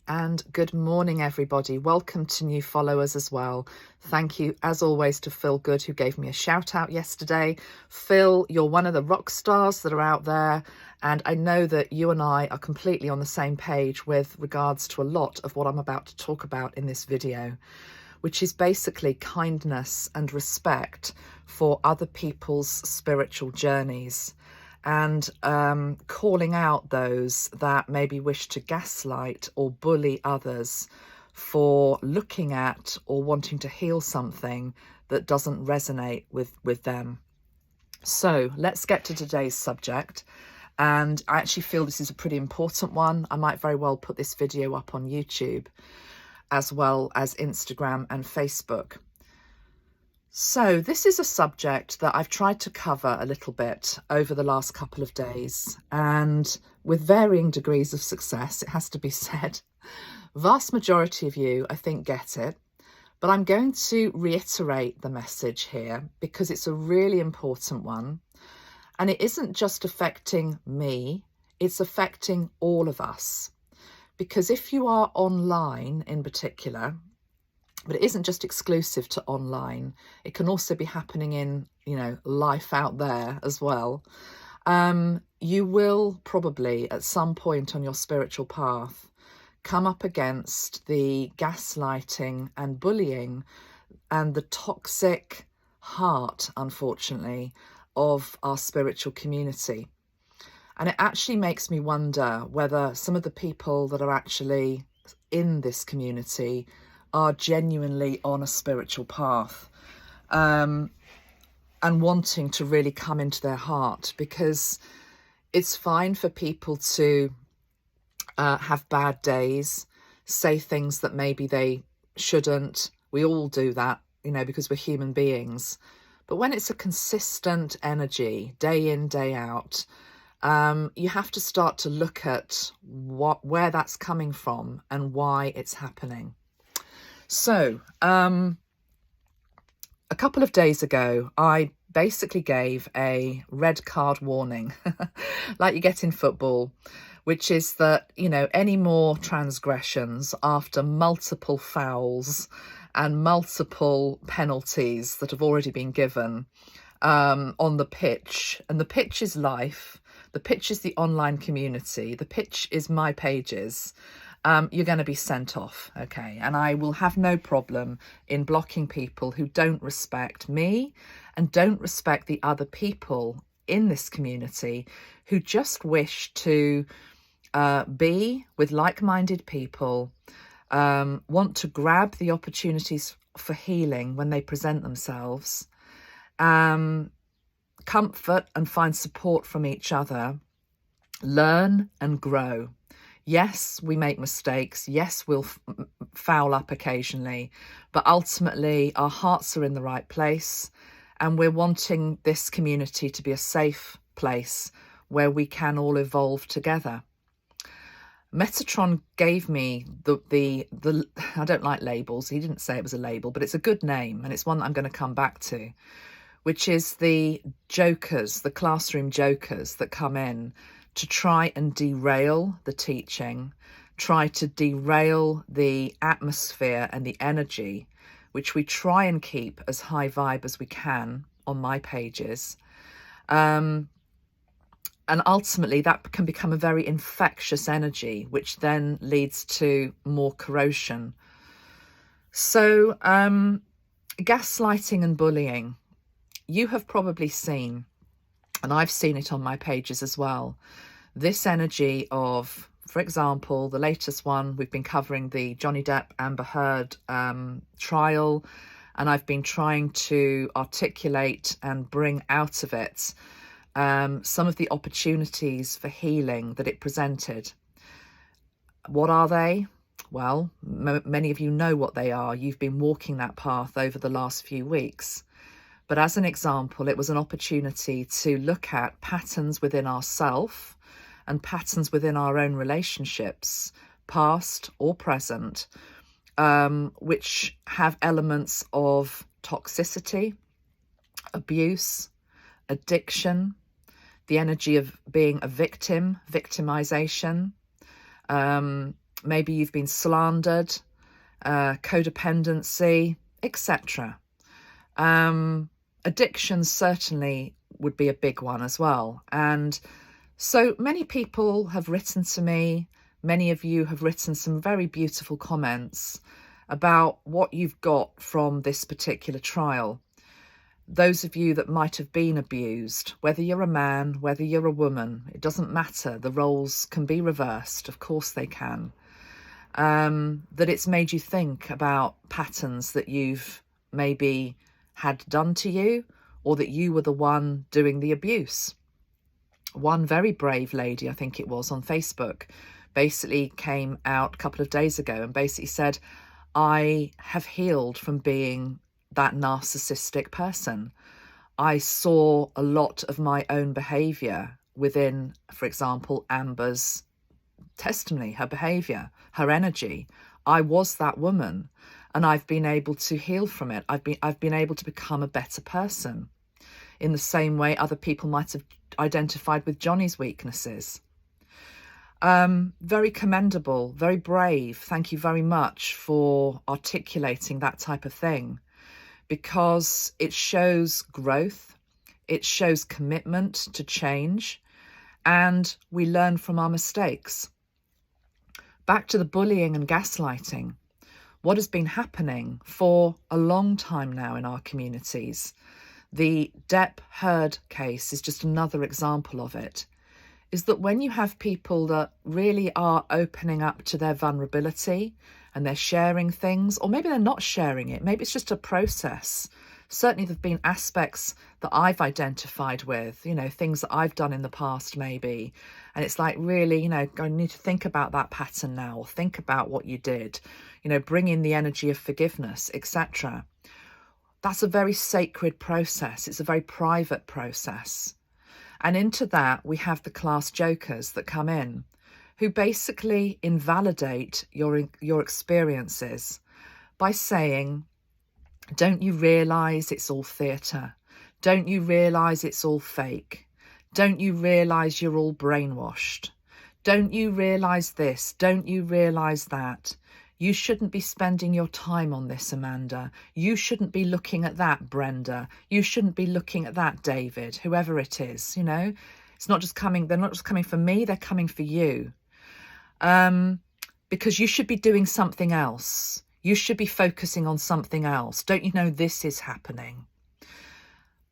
And good morning, everybody. Welcome to new followers as well. Thank you, as always, to Phil Good, who gave me a shout out yesterday. Phil, you're one of the rock stars that are out there. And I know that you and I are completely on the same page with regards to a lot of what I'm about to talk about in this video, which is basically kindness and respect for other people's spiritual journeys, and calling out those that maybe wish to gaslight or bully others for looking at or wanting to heal something that doesn't resonate with them. So let's get to today's subject. And I actually feel this is a pretty important one. I might very well put this video up on YouTube as well as Instagram and Facebook. So this is a subject that I've tried to cover a little bit over the last couple of days, and with varying degrees of success, it has to be said. Vast majority of you, I think, get it, but I'm going to reiterate the message here because it's a really important one, and it isn't just affecting me, it's affecting all of us. Because if you are online in particular, but it isn't just exclusive to online, it can also be happening in, life out there as well. You will probably at some point on your spiritual path come up against the gaslighting and bullying and the toxic heart, unfortunately, of our spiritual community. And it actually makes me wonder whether some of the people that are actually in this community are genuinely on a spiritual path, and wanting to really come into their heart, because it's fine for people to have bad days, say things that maybe they shouldn't. We all do that, because we're human beings. But when it's a consistent energy, day in, day out, you have to start to look at where that's coming from and why it's happening. So, a couple of days ago, I basically gave a red card warning, like you get in football, which is that, any more transgressions after multiple fouls and multiple penalties that have already been given on the pitch. And the pitch is life. The pitch is the online community. The pitch is my pages. You're going to be sent off, okay? And I will have no problem in blocking people who don't respect me and don't respect the other people in this community who just wish to be with like-minded people, want to grab the opportunities for healing when they present themselves, comfort and find support from each other, learn and grow. Yes, we make mistakes. Yes, we'll foul up occasionally, but ultimately our hearts are in the right place, and we're wanting this community to be a safe place where we can all evolve together. Metatron gave me the I don't like labels. He didn't say it was a label, but it's a good name, and it's one that I'm going to come back to, which is the jokers, the classroom jokers that come in to try and derail the teaching, try to derail the atmosphere and the energy, which we try and keep as high vibe as we can on my pages. And ultimately that can become a very infectious energy, which then leads to more corrosion. So gaslighting and bullying, you have probably seen, and I've seen it on my pages as well, this energy of, for example, the latest one, we've been covering the Johnny Depp Amber Heard trial, and I've been trying to articulate and bring out of it some of the opportunities for healing that it presented. What are they? Well, many of you know what they are. You've been walking that path over the last few weeks. But as an example, it was an opportunity to look at patterns within ourselves and patterns within our own relationships, past or present, which have elements of toxicity, abuse, addiction, the energy of being a victim, victimization, Maybe you've been slandered, codependency, etc. Addiction certainly would be a big one as well. And so many people have written to me, many of you have written some very beautiful comments about what you've got from this particular trial. Those of you that might have been abused, whether you're a man, whether you're a woman, it doesn't matter. The roles can be reversed. Of course they can. That it's made you think about patterns that you've maybe had done to you, or that you were the one doing the abuse. One very brave lady, I think it was, on Facebook, basically came out a couple of days ago and basically said, I have healed from being that narcissistic person. I saw a lot of my own behaviour within, for example, Amber's testimony, her behaviour, her energy. I was that woman, and I've been able to heal from it. I've been able to become a better person, in the same way other people might have identified with Johnny's weaknesses. Very commendable, very brave. Thank you very much for articulating that type of thing, because it shows growth, it shows commitment to change, and we learn from our mistakes. Back to the bullying and gaslighting. What has been happening for a long time now in our communities? The Depp Heard case is just another example of it, is that when you have people that really are opening up to their vulnerability and they're sharing things, or maybe they're not sharing it, maybe it's just a process. Certainly there've been aspects that I've identified with, you know, things that I've done in the past maybe. And it's like, really, you know, I need to think about that pattern now, or think about what you did, you know, bring in the energy of forgiveness, etc. That's a very sacred process. It's a very private process. And into that, we have the class jokers that come in, who basically invalidate your experiences by saying, don't you realise it's all theatre? Don't you realise it's all fake? Don't you realise you're all brainwashed? Don't you realise this? Don't you realise that? You shouldn't be spending your time on this, Amanda. You shouldn't be looking at that, Brenda. You shouldn't be looking at that, David, whoever it is, you know. It's not just coming, they're not just coming for me, they're coming for you. Because you should be doing something else. You should be focusing on something else. Don't you know this is happening?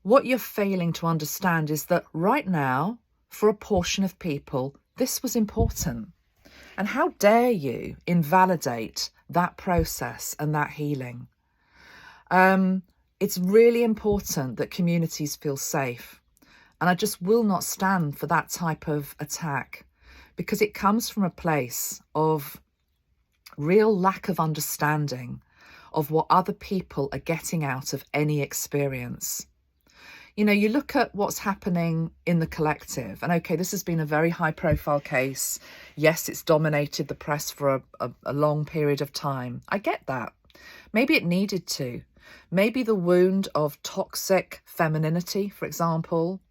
What you're failing to understand is that right now, for a portion of people, this was important. And how dare you invalidate that process and that healing? It's really important that communities feel safe. And I just will not stand for that type of attack, because it comes from a place of real lack of understanding of what other people are getting out of any experience. You know, you look at what's happening in the collective, and okay, this has been a very high profile case. Yes, it's dominated the press for a long period of time. I get that. Maybe it needed to. Maybe the wound of toxic femininity, for example,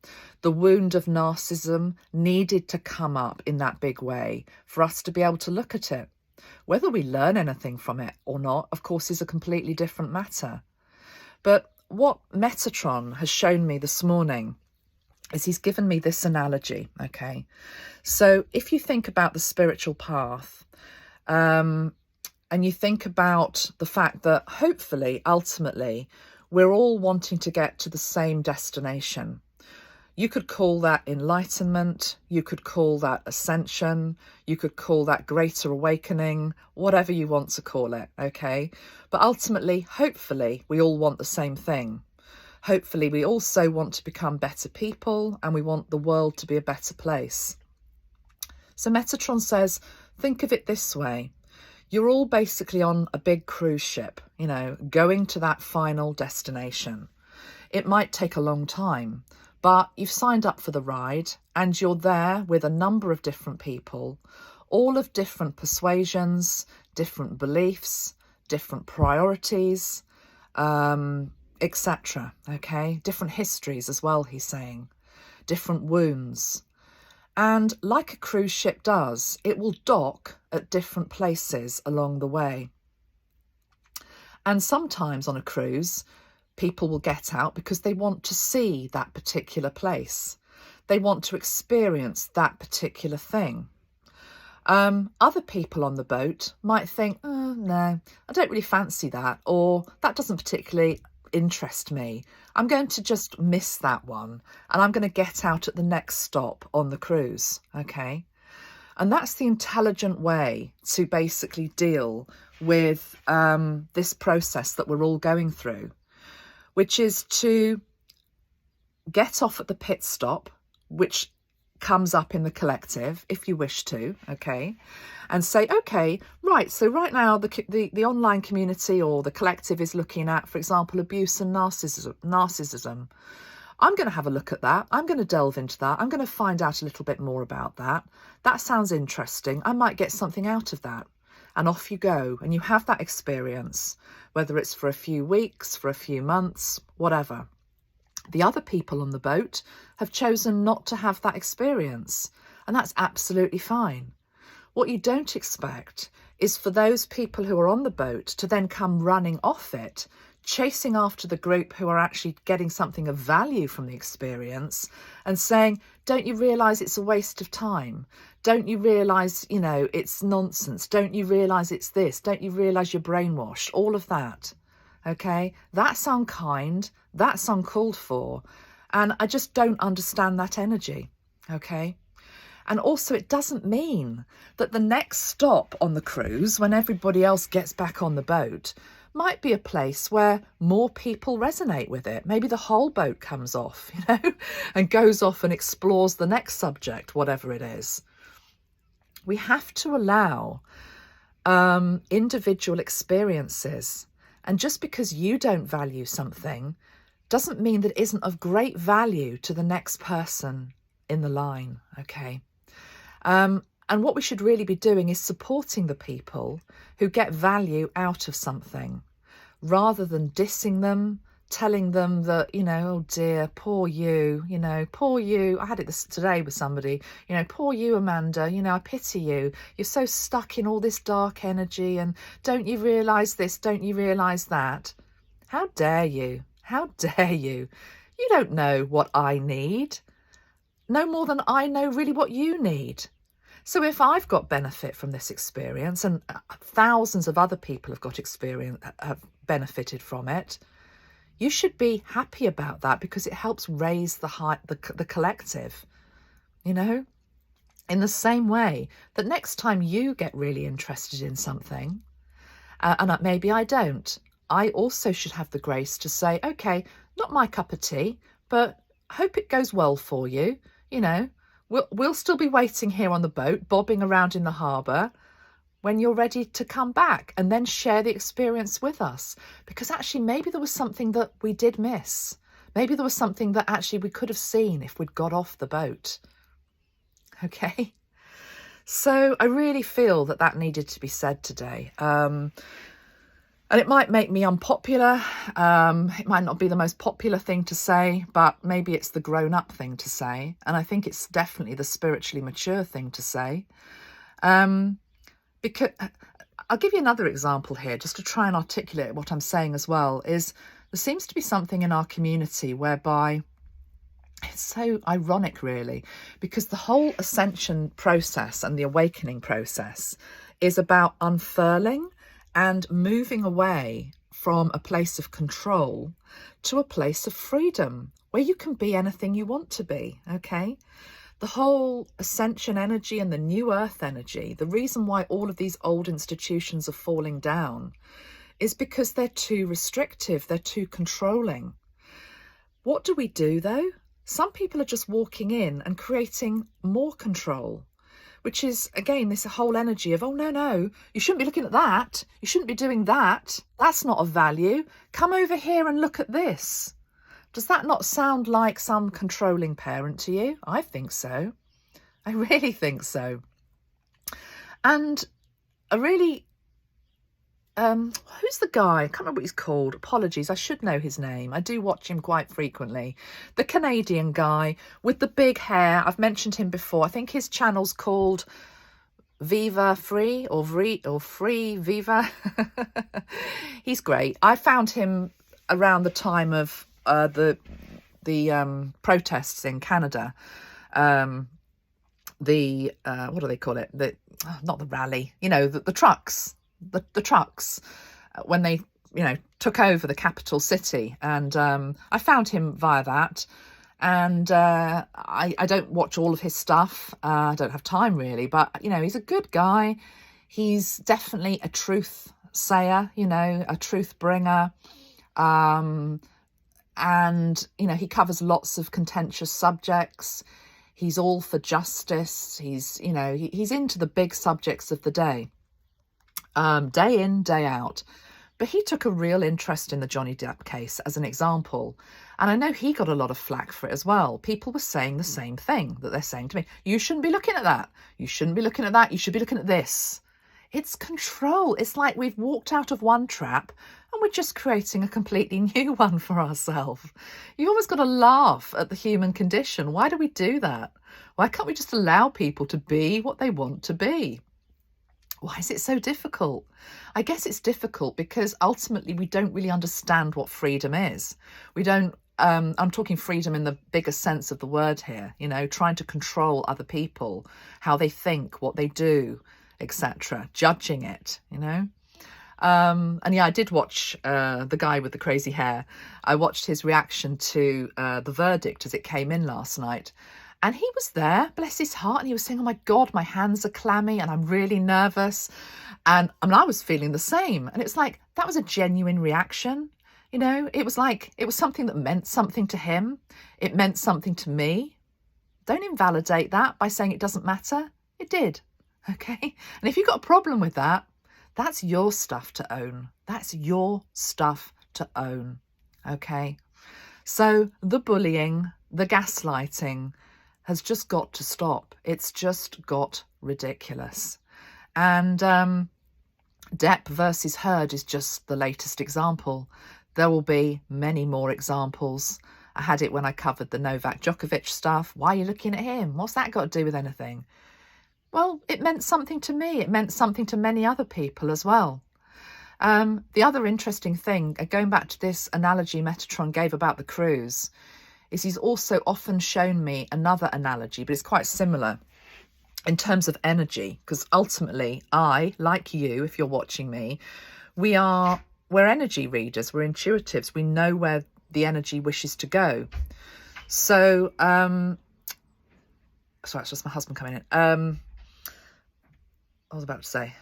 the wound of narcissism needed to come up in that big way for us to be able to look at it. Whether we learn anything from it or not, of course, is a completely different matter. But what Metatron has shown me this morning is he's given me this analogy, okay? So if you think about the spiritual path, and you think about the fact that hopefully, ultimately, we're all wanting to get to the same destination. You could call that enlightenment, you could call that ascension, you could call that greater awakening, whatever you want to call it, okay? But ultimately, hopefully, we all want the same thing. Hopefully, we also want to become better people, and we want the world to be a better place. So Metatron says, think of it this way. You're all basically on a big cruise ship, you know, going to that final destination. It might take a long time, but you've signed up for the ride and you're there with a number of different people, all of different persuasions, different beliefs, different priorities, etc. Okay, different histories as well, he's saying, different wounds. And like a cruise ship does, it will dock at different places along the way. And sometimes on a cruise, people will get out because they want to see that particular place. They want to experience that particular thing. Other people on the boat might think, oh, no, I don't really fancy that, or that doesn't particularly interest me. I'm going to just miss that one, and I'm going to get out at the next stop on the cruise, okay? And that's the intelligent way to basically deal with this process that we're all going through, which is to get off at the pit stop, which comes up in the collective if you wish to, okay, and say, okay, right, so right now the online community or the collective is looking at, for example, abuse and narcissism. I'm going to have a look at that. I'm going to delve into that. I'm going to find out a little bit more about that. That sounds interesting. I might get something out of that. And off you go, and you have that experience, whether it's for a few weeks, for a few months, whatever. The other people on the boat have chosen not to have that experience, and that's absolutely fine. What you don't expect is for those people who are on the boat to then come running off it, chasing after the group who are actually getting something of value from the experience and saying, don't you realise it's a waste of time? Don't you realise, you know, it's nonsense? Don't you realise it's this? Don't you realise you're brainwashed? All of that. Okay, that's unkind, that's uncalled for, and I just don't understand that energy, okay? And also it doesn't mean that the next stop on the cruise, when everybody else gets back on the boat, might be a place where more people resonate with it. Maybe the whole boat comes off, you know, and goes off and explores the next subject, whatever it is. We have to allow individual experiences. And just because you don't value something doesn't mean that it isn't of great value to the next person in the line, okay? And what we should really be doing is supporting the people who get value out of something, rather than dissing them, telling them that, you know, oh dear, poor you, you know, poor you. I had it today with somebody, you know, poor you, Amanda, you know, I pity you. You're so stuck in all this dark energy, and don't you realise this? Don't you realise that? How dare you? How dare you? You don't know what I need. No more than I know really what you need. So if I've got benefit from this experience, and thousands of other people have got experience, have benefited from it, you should be happy about that, because it helps raise the collective, you know, in the same way that next time you get really interested in something, and maybe I don't, I also should have the grace to say, okay, not my cup of tea, but I hope it goes well for you. You know, we'll still be waiting here on the boat, bobbing around in the harbour, when you're ready to come back, and then share the experience with us. Because actually, maybe there was something that we did miss. Maybe there was something that actually we could have seen if we'd got off the boat. Okay? So I really feel that that needed to be said today. And it might make me unpopular. It might not be the most popular thing to say, but maybe it's the grown-up thing to say. And I think it's definitely the spiritually mature thing to say. Because I'll give you another example here, just to try and articulate what I'm saying as well, is there seems to be something in our community whereby it's so ironic, really, because the whole ascension process and the awakening process is about unfurling and moving away from a place of control to a place of freedom, where you can be anything you want to be, okay? The whole ascension energy and the new earth energy, the reason why all of these old institutions are falling down is because they're too restrictive, they're too controlling. What do we do though? Some people are just walking in and creating more control, which is, again, this whole energy of, oh, no, you shouldn't be looking at that. You shouldn't be doing that. That's not of value. Come over here and look at this. Does that not sound like some controlling parent to you? I think so. I really think so. And a really who's the guy? I can't remember what he's called. Apologies, I should know his name. I do watch him quite frequently. The Canadian guy with the big hair. I've mentioned him before. I think his channel's called Viva Free or Free Viva. He's great. I found him around the time of the protests in Canada. What do they call it? Not the rally. You know, the trucks. The trucks when they, took over the capital city, and I found him via that. And I don't watch all of his stuff. I don't have time really, but he's a good guy. He's definitely a truth sayer, a truth bringer. And he covers lots of contentious subjects. He's all for justice. He's he's into the big subjects of the day. Day in, day out. But he took a real interest in the Johnny Depp case as an example. And I know he got a lot of flack for it as well. People were saying the same thing that they're saying to me. You shouldn't be looking at that. You shouldn't be looking at that. You should be looking at this. It's control. It's like we've walked out of one trap and we're just creating a completely new one for ourselves. You always got to laugh at the human condition. Why do we do that? Why can't we just allow people to be what they want to be? Why is it so difficult? I guess it's difficult because ultimately we don't really understand what freedom is. We don't, I'm talking freedom in the bigger sense of the word here, trying to control other people, how they think, what they do, etc., judging it, and yeah, I did watch the guy with the crazy hair. I watched his reaction to the verdict as it came in last night. And he was there, bless his heart, and he was saying, oh my God, my hands are clammy and I'm really nervous. And I was feeling the same. And it's like, that was a genuine reaction. It was like, it was something that meant something to him. It meant something to me. Don't invalidate that by saying it doesn't matter. It did. Okay. And if you've got a problem with that, that's your stuff to own. That's your stuff to own. Okay. So the bullying, the gaslighting, has just got to stop. It's just got ridiculous. And Depp versus Heard is just the latest example. There will be many more examples. I had it when I covered the Novak Djokovic stuff. Why are you looking at him? What's that got to do with anything? Well, it meant something to me. It meant something to many other people as well. The other interesting thing, going back to this analogy Metatron gave about the cruise, is he's also often shown me another analogy, but it's quite similar in terms of energy, because ultimately I, like you, if you're watching me, we're energy readers, we're intuitives, we know where the energy wishes to go. So, sorry, it's just my husband coming in. I was about to say,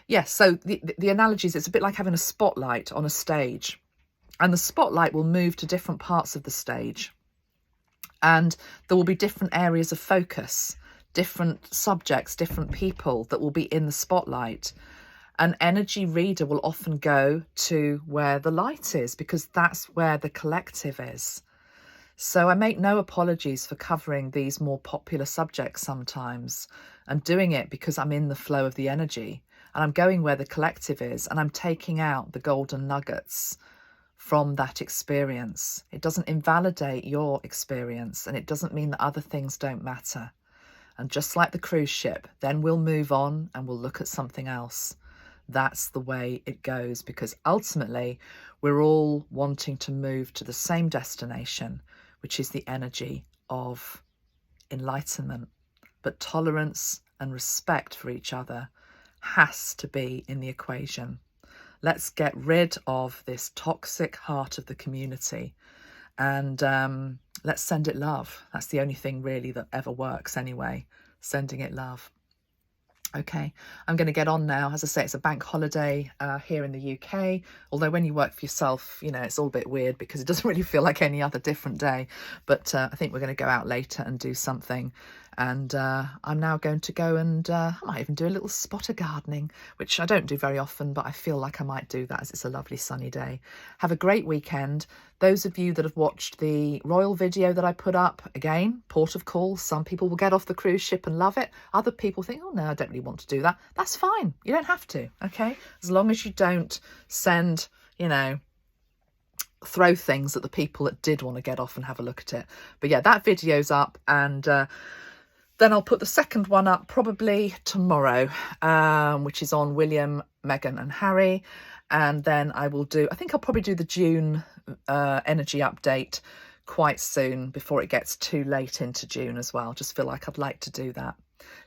yes, so the analogy is it's a bit like having a spotlight on a stage, and the spotlight will move to different parts of the stage. And there will be different areas of focus, different subjects, different people that will be in the spotlight. An energy reader will often go to where the light is because that's where the collective is. So I make no apologies for covering these more popular subjects sometimes. I'm doing it because I'm in the flow of the energy and I'm going where the collective is and I'm taking out the golden nuggets from that experience. It doesn't invalidate your experience and it doesn't mean that other things don't matter. And just like the cruise ship, then we'll move on and we'll look at something else. That's the way it goes because ultimately we're all wanting to move to the same destination, which is the energy of enlightenment. But tolerance and respect for each other has to be in the equation. Let's get rid of this toxic heart of the community and let's send it love. That's the only thing really that ever works anyway, sending it love. Okay, I'm going to get on now. As I say, it's a bank holiday here in the UK. Although when you work for yourself, it's all a bit weird because it doesn't really feel like any other different day. But I think we're going to go out later and do something. And I'm now going to go and I might even do a little spot of gardening, which I don't do very often, but I feel like I might do that as it's a lovely sunny day. Have a great weekend. Those of you that have watched the royal video that I put up, again, port of call. Some people will get off the cruise ship and love it. Other people think, oh no, I don't really want to do that. That's fine. You don't have to, okay? As long as you don't send, you know, throw things at the people that did want to get off and have a look at it. But yeah, that video's up, and then I'll put the second one up probably tomorrow, which is on William, Meghan and Harry. And then I will do, I think I'll probably do the June energy update quite soon before it gets too late into June as well. Just feel like I'd like to do that.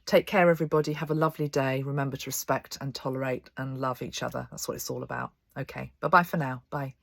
Take care, everybody. Have a lovely day. Remember to respect and tolerate and love each other. That's what it's all about. Okay, bye-bye for now. Bye.